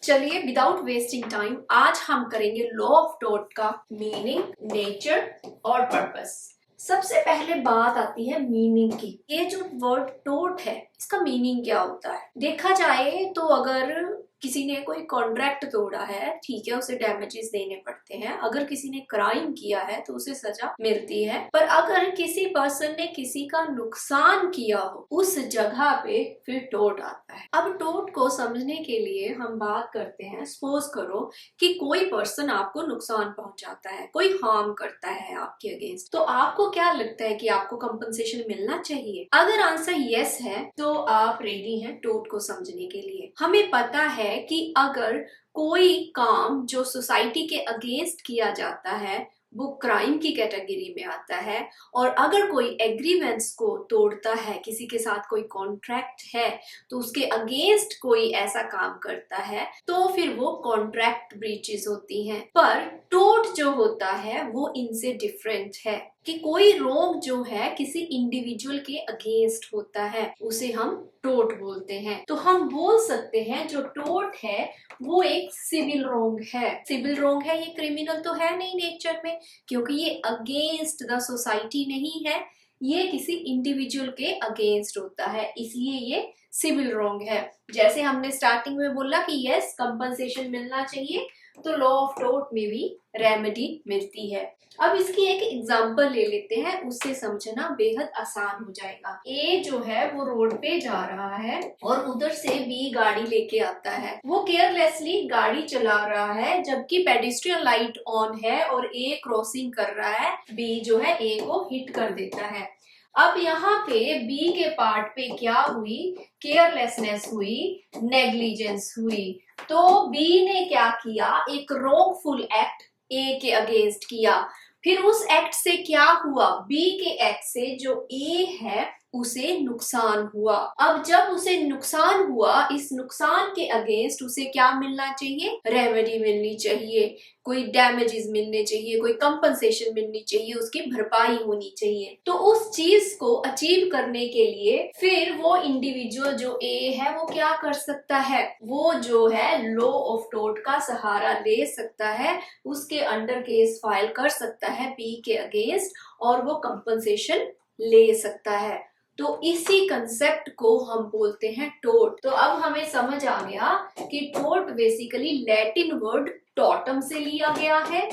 चलिए without wasting time आज हम करेंगे लॉ ऑफ टोट का मीनिंग, नेचर और पर्पस। सबसे पहले बात आती है मीनिंग की। ये जो वर्ड टोट है इसका मीनिंग क्या होता है? देखा जाए तो अगर किसी ने कोई कॉन्ट्रैक्ट तोड़ा है, ठीक है, उसे डैमेजेस देने पड़ते हैं। अगर किसी ने क्राइम किया है तो उसे सजा मिलती है। पर अगर किसी पर्सन ने किसी का नुकसान किया हो उस जगह पे फिर टोट आता है। अब टोट को समझने के लिए हम बात करते हैं, सपोज करो कि कोई पर्सन आपको नुकसान पहुंचाता है, कोई हार्म करता है आपके अगेंस्ट, तो आपको क्या लगता है कि आपको कंपनसेशन मिलना चाहिए? अगर आंसर यस है तो आप रेडी हैं टोट को समझने के लिए। हमें पता है कि अगर कोई काम जो सोसाइटी के अगेंस्ट किया जाता है वो क्राइम की कैटेगरी में आता है, और अगर कोई एग्रीमेंट्स को तोड़ता है, किसी के साथ कोई कॉन्ट्रैक्ट है तो उसके अगेंस्ट कोई ऐसा काम करता है तो फिर वो कॉन्ट्रैक्ट ब्रीचेस होती हैं। पर टोट जो होता है वो इनसे डिफरेंट है कि कोई रोंग जो है किसी इंडिविजुअल के अगेंस्ट होता है, उसे हम टोट बोलते हैं। तो हम बोल सकते हैं जो टोट है वो एक सिविल रोंग है। सिविल रोंग है, ये क्रिमिनल तो है नहीं नेचर में, क्योंकि ये अगेंस्ट द सोसाइटी नहीं है, ये किसी इंडिविजुअल के अगेंस्ट होता है, इसलिए ये सिविल रोंग है। जैसे हमने स्टार्टिंग में बोला कि यस कंपनसेशन मिलना चाहिए, तो लॉ ऑफ टोट में भी रेमेडी मिलती है। अब इसकी एक एग्जांपल ले लेते हैं, उससे समझना बेहद आसान हो जाएगा। ए जो है वो रोड पे जा रहा है और उधर से बी गाड़ी लेके आता है। वो केयरलेसली गाड़ी चला रहा है जबकि पेडिस्ट्रियन लाइट ऑन है और ए क्रॉसिंग कर रहा है। बी जो है ए को हिट कर देता है। अब यहाँ पे बी के पार्ट पे क्या हुई? केयरलेसनेस हुई, नेग्लिजेंस हुई। तो बी ने क्या किया? एक रॉन्गफुल एक्ट ए के अगेंस्ट किया। फिर उस एक्ट से क्या हुआ? बी के एक्ट से जो ए है उसे नुकसान हुआ। अब जब उसे नुकसान हुआ, इस नुकसान के अगेंस्ट उसे क्या मिलना चाहिए? रेमेडी मिलनी चाहिए, कोई डैमेजेस मिलने चाहिए, कोई कंपनसेशन मिलनी चाहिए, उसकी भरपाई होनी चाहिए। तो उस चीज को अचीव करने के लिए फिर वो इंडिविजुअल जो ए है वो क्या कर सकता है? वो जो है लॉ ऑफ टोट का सहारा ले सकता है, उसके अंडर केस फाइल कर सकता है बी के अगेंस्ट और वो कंपनसेशन ले सकता है। तो इसी कंसेप्ट को हम बोलते हैं टोट। तो अब हमें समझ आ गया कि टोट बेसिकली लैटिन वर्ड टोटम से लिया गया है।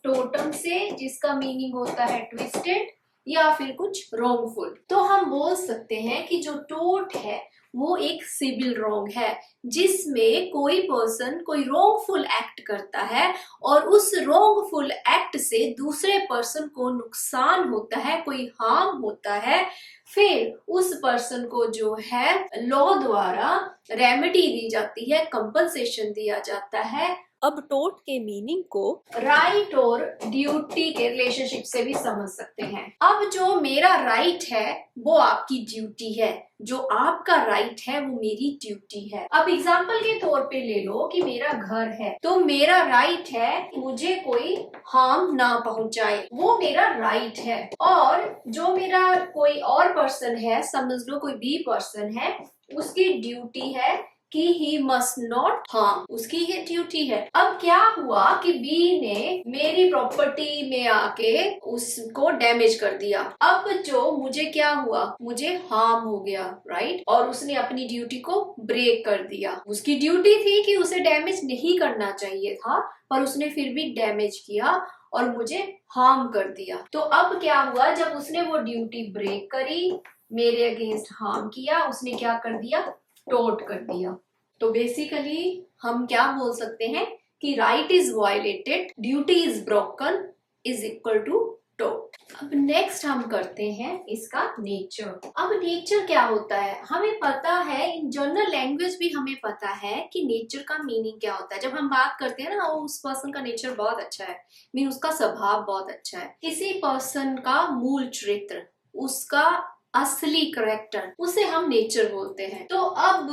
टोटम से, जिसका मीनिंग होता है ट्विस्टेड या फिर कुछ रॉन्गफुल। तो हम बोल सकते हैं कि जो टोट है वो एक सिविल रॉन्ग है, जिसमें कोई पर्सन कोई रॉन्गफुल एक्ट करता है और उस रॉन्गफुल एक्ट से दूसरे पर्सन को नुकसान होता है, कोई हार्म होता है। फिर उस पर्सन को जो है लॉ द्वारा रेमेडी दी जाती है, कंपनसेशन दिया जाता है। अब टोट के मीनिंग को राइट और ड्यूटी के रिलेशनशिप से भी समझ सकते हैं। अब जो मेरा राइट है वो आपकी ड्यूटी है, जो आपका राइट है वो मेरी ड्यूटी है। अब एग्जांपल के तौर पे ले लो कि मेरा घर है, तो मेरा राइट है मुझे कोई हार्म ना पहुंचाए, वो मेरा राइट है। और जो मेरा कोई और पर्सन है, समझ लो कोई बी पर्सन है, उसकी ड्यूटी है कि ही मस्ट नॉट हार्म, उसकी ये ड्यूटी है। अब क्या हुआ कि बी ने मेरी प्रॉपर्टी में आके उसको डैमेज कर दिया। अब जो मुझे क्या हुआ? मुझे हार्म हो गया, राइट? और उसने अपनी ड्यूटी को ब्रेक कर दिया। उसकी ड्यूटी थी कि उसे डैमेज नहीं करना चाहिए था, पर उसने फिर भी डैमेज किया और मुझे हार्म कर दिया। तो अब क्या हुआ? जब उसने वो ड्यूटी ब्रेक करी, मेरे अगेंस्ट हार्म किया, उसने क्या कर दिया? टोट कर दिया। तो बेसिकली हम क्या बोल सकते हैं कि right is violated, duty is broken is equal to टोट। अब नेक्स्ट हम करते हैं इसका नेचर। अब नेचर क्या होता है हमें पता है, इन जनरल लैंग्वेज भी हमें पता है कि नेचर का मीनिंग क्या होता है। जब हम बात करते हैं ना, उस पर्सन का नेचर बहुत अच्छा है, मीन उसका स्वभाव बहुत अच्छा है, किसी पर्सन का मूल चरित्र, उसका असली करेक्टर, उसे हम नेचर बोलते हैं। तो अब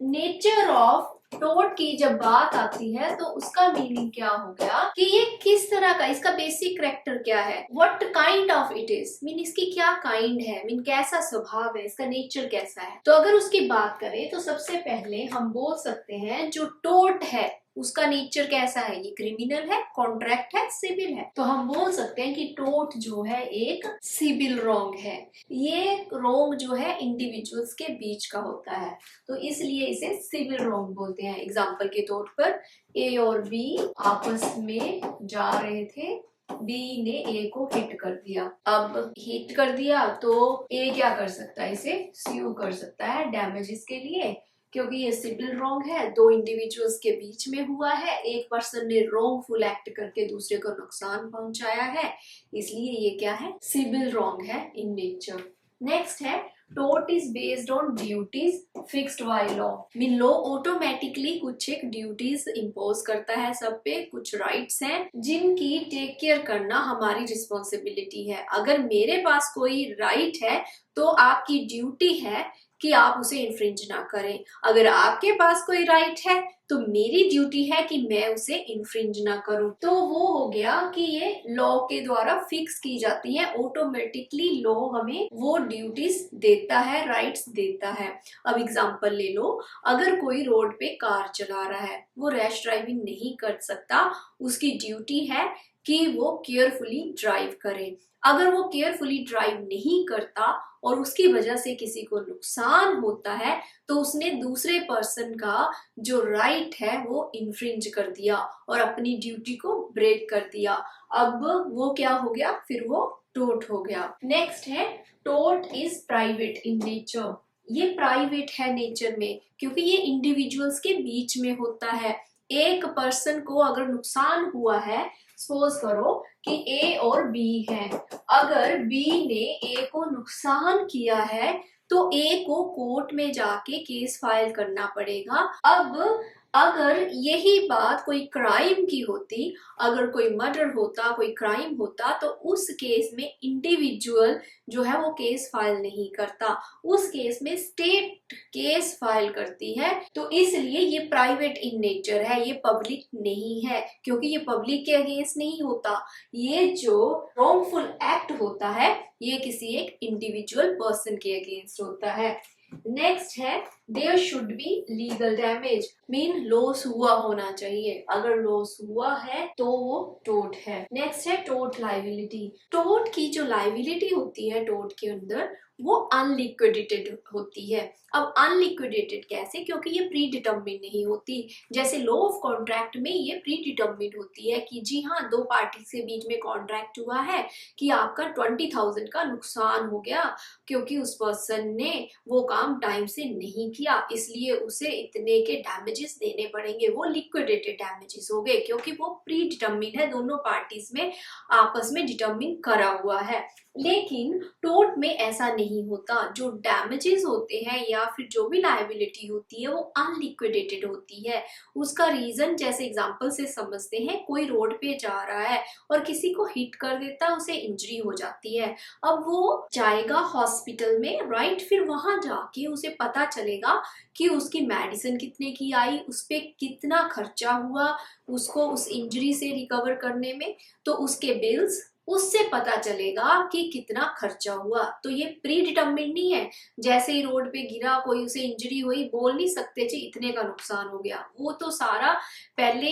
नेचर ऑफ टोट की जब बात आती है तो उसका मीनिंग क्या हो गया कि ये किस तरह का, इसका बेसिक कैरेक्टर क्या है, what kind of it is, mean इसकी क्या काइंड है, मीन कैसा स्वभाव है, इसका नेचर कैसा है। तो अगर उसकी बात करें तो सबसे पहले हम बोल सकते हैं जो टोट है उसका नेचर कैसा है, ये क्रिमिनल है, कॉन्ट्रैक्ट है, सिविल है। तो हम बोल सकते हैं कि टोट जो है एक सिविल रॉन्ग है। ये रॉन्ग जो है इंडिविजुअल्स के बीच का होता है, तो इसलिए इसे सिविल रॉन्ग बोलते हैं। एग्जाम्पल के तौर पर ए और बी आपस में जा रहे थे, बी ने ए को हिट कर दिया। अब हिट कर दिया तो ए क्या कर सकता है, इसे स्यू कर सकता है डैमेजेस के लिए, क्योंकि ये सिविल रॉन्ग है, दो इंडिविजुअल्स के बीच में हुआ है, एक पर्सन ने रॉन्गफुल एक्ट करके दूसरे को नुकसान पहुंचाया है, इसलिए ये क्या है, सिविल रॉन्ग है इन नेचर। नेक्स्ट है टोट is based on duties fixed by law, mean law automatically कुछ एक ड्यूटीज इम्पोज करता है सब पे, कुछ राइट्स हैं जिनकी टेक केयर करना हमारी रिस्पॉन्सिबिलिटी है। अगर मेरे पास कोई राइट है तो आपकी ड्यूटी है कि आप उसे इन्फ्रिंज ना करें, अगर आपके पास कोई राइट है तो मेरी ड्यूटी है कि मैं उसे इन्फ्रिंज ना करूं। तो वो हो गया कि ये लॉ के द्वारा फिक्स की जाती है, ऑटोमेटिकली लॉ हमें वो ड्यूटीज देता है, राइट्स देता है। अब एग्जांपल ले लो, अगर कोई रोड पे कार चला रहा है, वो रैश ड्राइविंग नहीं कर सकता, उसकी ड्यूटी है कि वो केयरफुली ड्राइव करे। अगर वो केयरफुली ड्राइव नहीं करता और उसकी वजह से किसी को नुकसान होता है तो उसने दूसरे पर्सन का जो राइट है वो इन्फ्रिंज कर दिया और अपनी ड्यूटी को ब्रेक कर दिया। अब वो क्या हो गया, फिर वो टोट हो गया। नेक्स्ट है टोट इज प्राइवेट इन नेचर, ये प्राइवेट है नेचर में क्योंकि ये इंडिविजुअल्स के बीच में होता है। एक पर्सन को अगर नुकसान हुआ है, सपोज करो कि ए और बी है, अगर बी ने ए को नुकसान किया है तो ए को कोर्ट में जाके केस फाइल करना पड़ेगा। अब अगर यही बात कोई क्राइम की होती, अगर कोई मर्डर होता, कोई क्राइम होता, तो उस केस में इंडिविजुअल जो है वो केस फाइल नहीं करता, उस केस में स्टेट केस फाइल करती है। तो इसलिए ये प्राइवेट इन नेचर है, ये पब्लिक नहीं है, क्योंकि ये पब्लिक के अगेंस्ट नहीं होता। ये जो रॉन्गफुल एक्ट होता है ये किसी एक इंडिविजुअल पर्सन के अगेंस्ट होता है। नेक्स्ट है there should be legal damage, mean loss हुआ होना चाहिए, अगर लॉस हुआ है तो वो टोट है। नेक्स्ट है टोट लाइबिलिटी, टोट की जो लाइबिलिटी होती है टोट के अंदर वो अनलिक्विडेटेड होती है। अब अनलिक्विडेटेड कैसे, क्योंकि ये प्री डिटर्मिन नहीं होती। जैसे लॉ ऑफ कॉन्ट्रैक्ट में ये प्री डिटर्मिन होती है कि जी हाँ, दो पार्टी के बीच में कॉन्ट्रैक्ट हुआ है कि आपका 20,000 का नुकसान हो गया क्योंकि उस पर्सन ने वो काम टाइम से नहीं किया, इसलिए उसे इतने के डैमेजेस देने पड़ेंगे। वो लिक्विडेटेड डैमेजेस हो गए क्योंकि वो प्री डिटर्मिन है, दोनों पार्टीज में आपस में डिटर्मिन करा हुआ है। लेकिन टोट में ऐसा नहीं होता, जो डैमेजेस होते हैं या फिर जो भी लायबिलिटी होती है वो अनलिक्विडेटेड होती है। उसका रीजन जैसे एग्जांपल से समझते हैं, कोई रोड पे जा रहा है और किसी को हिट कर देता है, उसे इंजरी हो जाती है। अब वो जाएगा हॉस्पिटल में, राइट, फिर वहां जाके उसे पता चलेगा कि उसकी मेडिसिन कितने की आई, उस पे कितना खर्चा हुआ उसको उस इंजरी से रिकवर करने में, तो उसके बिल्स उससे पता चलेगा कि कितना खर्चा हुआ। तो ये प्री डिटर्मिन्ड नहीं है, जैसे ही रोड पे गिरा कोई उसे इंजरी हुई बोल नहीं सकते जी इतने का नुकसान हो गया। वो तो सारा पहले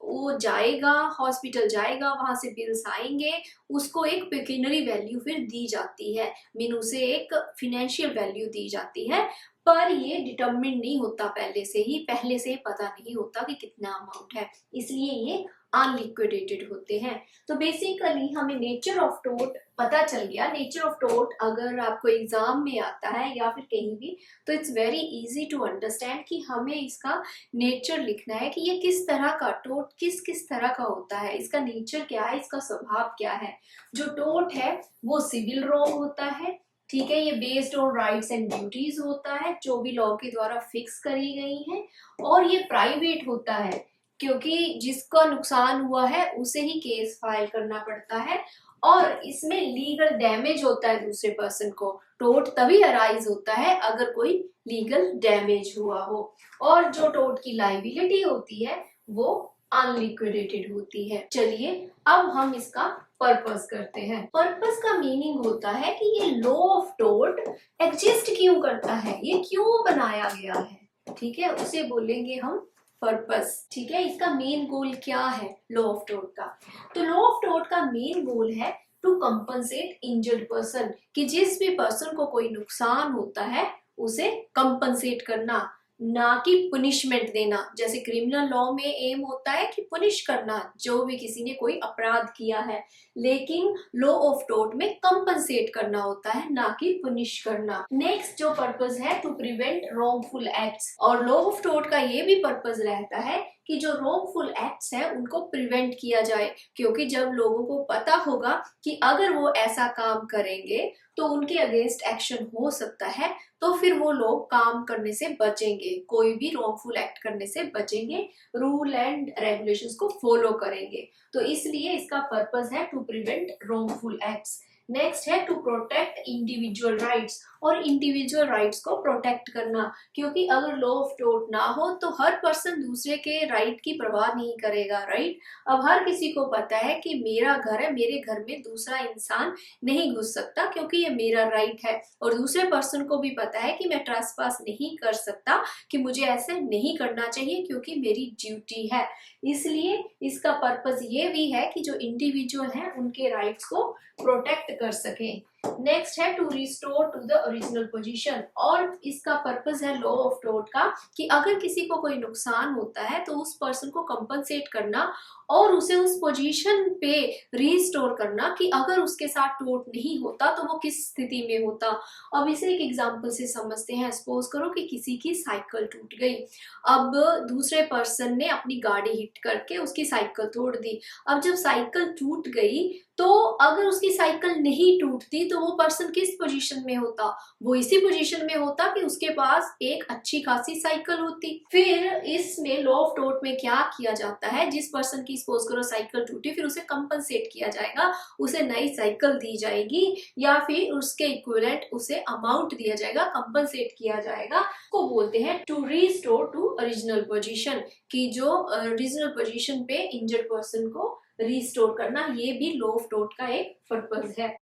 वो जाएगा हॉस्पिटल, जाएगा वहां से बिल्स आएंगे, उसको एक पेक्यूनरी वैल्यू फिर दी जाती है, मीन उसे एक फिनेंशियल वैल्यू दी जाती है, पर ये डिटर्मिन नहीं होता पहले से ही पता नहीं होता कि कितना अमाउंट है, इसलिए ये अनलिक्विडेटेड होते हैं। तो बेसिकली हमें नेचर ऑफ टोट पता चल गया। नेचर ऑफ टोट अगर आपको एग्जाम में आता है या फिर कहीं भी, तो it's very easy to understand कि हमें इसका नेचर लिखना है कि ये किस तरह का टोट किस किस तरह का होता है, इसका नेचर क्या है, इसका स्वभाव क्या है। जो टोट है वो सिविल रॉन्ग होता है, ठीक है, ये based on rights and duties होता है जो भी लॉ के द्वारा फिक्स करी गई हैं, और ये प्राइवेट होता है क्योंकि जिसका नुकसान हुआ है उसे ही केस फाइल करना पड़ता है, और इसमें लीगल डैमेज होता है दूसरे पर्सन को। टोट तभी अराइज होता है अगर कोई लीगल डैमेज हुआ हो। और जो टोर्ट की लाइबिलिटी होती है वो अनलिक्विडेटेड होती है। चलिए अब हम इसका पर्पस करते हैं। पर्पस का मीनिंग होता है कि ये लॉ ऑफ टोर्ट एग्जिस्ट क्यों करता है, ये क्यों बनाया गया है, ठीक है, उसे बोलेंगे हम पर्पस। ठीक है, इसका मेन गोल क्या है लॉ ऑफ टोर्ट का? तो लॉ ऑफ टोर्ट का मेन गोल है टू कंपनसेट इंजर्ड पर्सन, कि जिस भी पर्सन को कोई नुकसान होता है उसे कंपनसेट करना, ना कि पुनिशमेंट देना। जैसे क्रिमिनल लॉ में एम होता है कि पुनिश करना जो भी किसी ने कोई अपराध किया है, लेकिन लॉ ऑफ टोर्ट में कंपनसेट करना होता है, ना कि पुनिश करना। नेक्स्ट जो पर्पस है टू प्रिवेंट रॉन्गफुल एक्ट्स, और लॉ ऑफ टोर्ट का ये भी पर्पस रहता है कि जो रॉन्गफुल एक्ट्स हैं उनको प्रिवेंट किया जाए, क्योंकि जब लोगों को पता होगा कि अगर वो ऐसा काम करेंगे तो उनके अगेंस्ट एक्शन हो सकता है, तो फिर वो लोग काम करने से बचेंगे, कोई भी रॉन्गफुल एक्ट करने से बचेंगे, रूल एंड रेगुलेशंस को फॉलो करेंगे। तो इसलिए इसका पर्पस है to prevent wrongful acts. Next है टू प्रोटेक्ट इंडिविजुअल राइट्स, और इंडिविजुअल राइट्स को प्रोटेक्ट करना, क्योंकि अगर लॉ ऑफ टोर्ट ना हो तो हर पर्सन दूसरे के राइट की परवाह नहीं करेगा, राइट। अब हर किसी को पता है कि मेरा घर है, मेरे घर में दूसरा इंसान नहीं घुस सकता क्योंकि ये मेरा राइट है, और दूसरे पर्सन को भी पता है कि मैं ट्रेसपास नहीं कर सकता, कि मुझे ऐसे नहीं करना चाहिए क्योंकि मेरी ड्यूटी है। इसलिए इसका पर्पस ये भी है कि जो इंडिविजुअल हैं उनके राइट्स को प्रोटेक्ट कर सकें। नेक्स्ट है to restore to the original position, और इसका पर्पस है लॉ ऑफ टोर्ट का कि अगर किसी को कोई नुकसान होता है तो उस पर्सन को कंपनसेट करना और उसे उस पोजीशन पे रिस्टोर करना, कि अगर उसके साथ टोर्ट नहीं होता तो वो किस स्थिति में होता। अब इसे एक एग्जांपल से समझते हैं। सपोज करो कि किसी की साइकिल टूट गई, अब दूसरे पर्सन ने अपनी गाड़ी हिट करके उसकी साइकिल तोड़ दी। अब जब साइकिल टूट गई तो अगर उसकी साइकिल नहीं टूटती तो वो पर्सन किस पोजीशन में होता? वो इसी पोजीशन में होता कि उसके पास एक अच्छी खासी साइकिल होती। फिर इसमें लॉ ऑफ टोर्ट में क्या किया जाता है, जिस पर्सन की सपोज करो साइकिल टूटी, फिर उसे कंपनसेट किया जाएगा, उसे नई साइकिल दी जाएगी, या फिर उसके इक्विवेलेंट उसे अमाउंट दिया जाएगा, कंपनसेट किया जाएगा। को बोलते हैं to restore to original position, कि जो ओरिजिनल पोजीशन पे इंजर्ड पर्सन को रिस्टोर करना, ये भी लॉ ऑफ टोर्ट का एक पर्पस है।